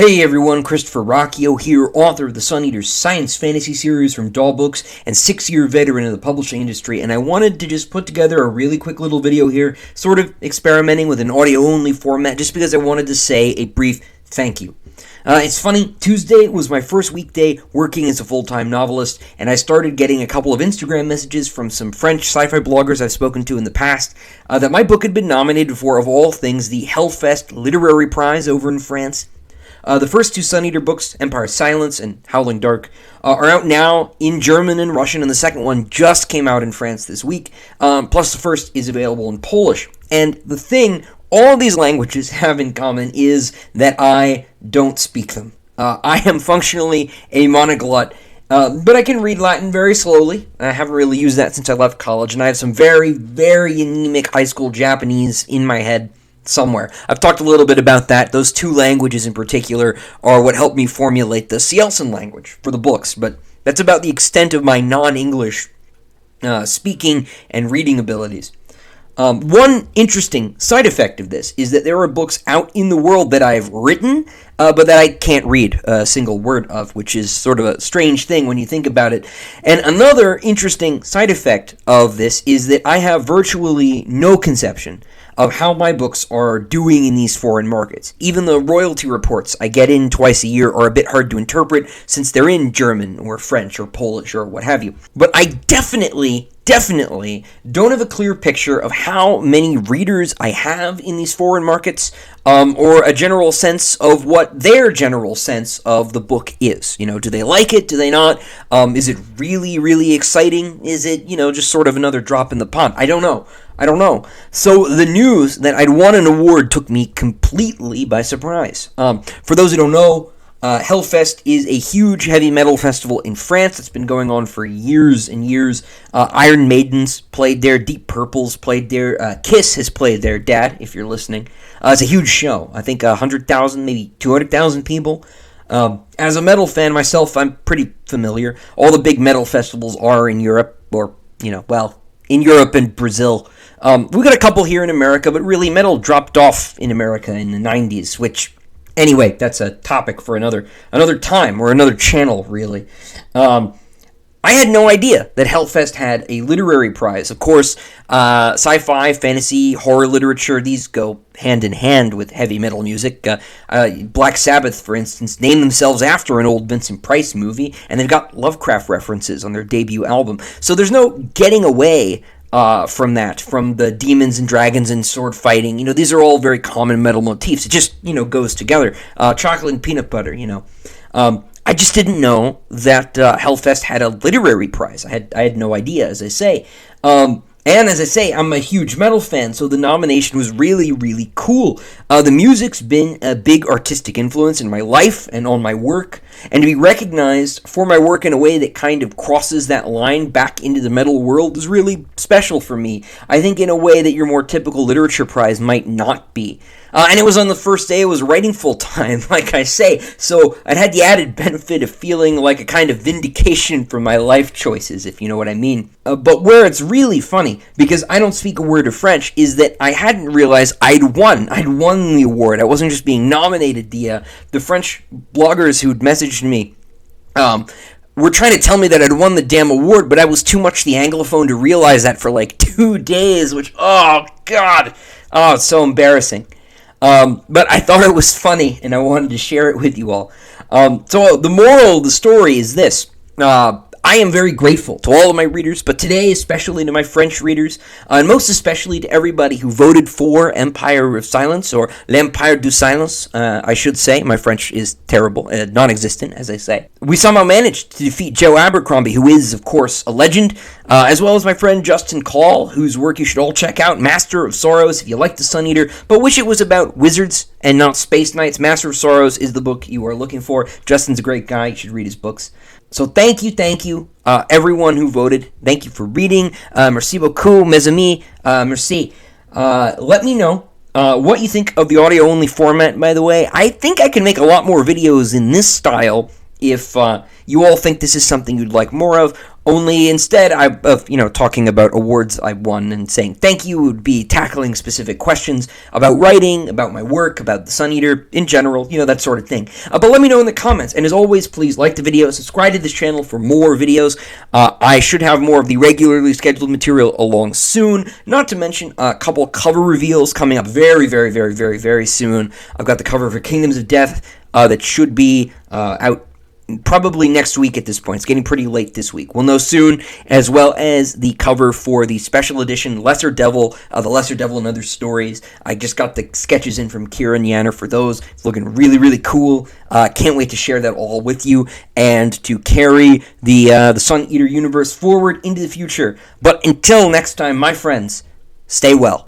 Hey everyone, Christopher Ruocchio here, author of the Sun Eater science fantasy series from Doll Books and 6-year veteran of the publishing industry, and I wanted to just put together a really quick little video here, sort of experimenting with an audio-only format, just because I wanted to say a brief thank you. It's funny, Tuesday was my first weekday working as a full-time novelist, and I started getting a couple of Instagram messages from some French sci-fi bloggers I've spoken to in the past that my book had been nominated for, of all things, the Hellfest Literary Prize over in France. The first two Sun Eater books, Empire's Silence and Howling Dark, are out now in German and Russian, and the second one just came out in France this week, plus the first is available in Polish. And the thing all of these languages have in common is that I don't speak them. I am functionally a monoglot, but I can read Latin very slowly. I haven't really used that since I left college, and I have some very, very anemic high school Japanese in my head somewhere. I've talked a little bit about that. Those two languages in particular are what helped me formulate the Cielsen language for the books, but that's about the extent of my non-English speaking and reading abilities. One interesting side effect of this is that there are books out in the world that I've written, but that I can't read a single word of, which is sort of a strange thing when you think about it. And another interesting side effect of this is that I have virtually no conception of how my books are doing in these foreign markets. Even the royalty reports I get in twice a year are a bit hard to interpret since they're in German or French or Polish or what have you. But I definitely don't have a clear picture of how many readers I have in these foreign markets, or a general sense of what their general sense of the book is. You know, do they like it? Do they not? Is it really, really exciting? Is it, just sort of another drop in the pond? I don't know. So the news that I'd won an award took me completely by surprise. For those who don't know, Hellfest is a huge heavy metal festival in France that's been going on for years and years. Iron Maidens played there, Deep Purples played there, Kiss has played there, Dad, if you're listening. It's a huge show. I think 100,000, maybe 200,000 people. As a metal fan myself, I'm pretty familiar. All the big metal festivals are in Europe, or, in Europe and Brazil. We got a couple here in America, but really metal dropped off in America in the 90s, which, anyway, that's a topic for another time, or another channel, really. I had no idea that Hellfest had a literary prize. Of course, sci-fi, fantasy, horror literature, these go hand in hand with heavy metal music. Black Sabbath, for instance, named themselves after an old Vincent Price movie, and they've got Lovecraft references on their debut album. So there's no getting away from the demons and dragons and sword fighting. These are all very common metal motifs. It just, goes together. Chocolate and peanut butter, I just didn't know that Hellfest had a literary prize. I had no idea, as I say. And as I say, I'm a huge metal fan, so the nomination was really, really cool. The music's been a big artistic influence in my life and on my work, and to be recognized for my work in a way that kind of crosses that line back into the metal world is really special for me. I think in a way that your more typical literature prize might not be. And it was on the first day I was writing full-time, like I say, so I'd had the added benefit of feeling like a kind of vindication for my life choices, if you know what I mean. But where it's really funny, because I don't speak a word of French, is that I hadn't realized I'd won the award. I wasn't just being nominated. The French bloggers who'd messaged me were trying to tell me that I'd won the damn award, but I was too much the Anglophone to realize that for like 2 days, which, oh, God, it's so embarrassing. But I thought it was funny, and I wanted to share it with you all. So the moral of the story is this. I am very grateful to all of my readers, but today especially to my French readers, and most especially to everybody who voted for Empire of Silence, or L'Empire du Silence, I should say. My French is terrible, non-existent, as I say. We somehow managed to defeat Joe Abercrombie, who is, of course, a legend, as well as my friend Justin Call, whose work you should all check out, Master of Sorrows, if you like the Sun Eater, but wish it was about wizards and not space knights. Master of Sorrows is the book you are looking for. Justin's a great guy. You should read his books. So thank you, everyone who voted. Thank you for reading. Merci beaucoup, mes amis. Merci. Let me know what you think of the audio-only format, by the way. I think I can make a lot more videos in this style if you all think this is something you'd like more of. Only instead of talking about awards I won and saying thank you, would be tackling specific questions about writing, about my work, about the Sun Eater in general, that sort of thing. But let me know in the comments. And as always, please like the video, subscribe to this channel for more videos. I should have more of the regularly scheduled material along soon. Not to mention a couple cover reveals coming up very, very, very, very, very soon. I've got the cover for Kingdoms of Death that should be out probably next week at this point. It's getting pretty late this week. We'll know soon, as well as the cover for the special edition Lesser Devil, The Lesser Devil and Other Stories. I just got the sketches in from Kira and Yanner for those. It's looking really, really cool. Can't wait to share that all with you and to carry the Sun Eater universe forward into the future. But until next time, my friends, stay well.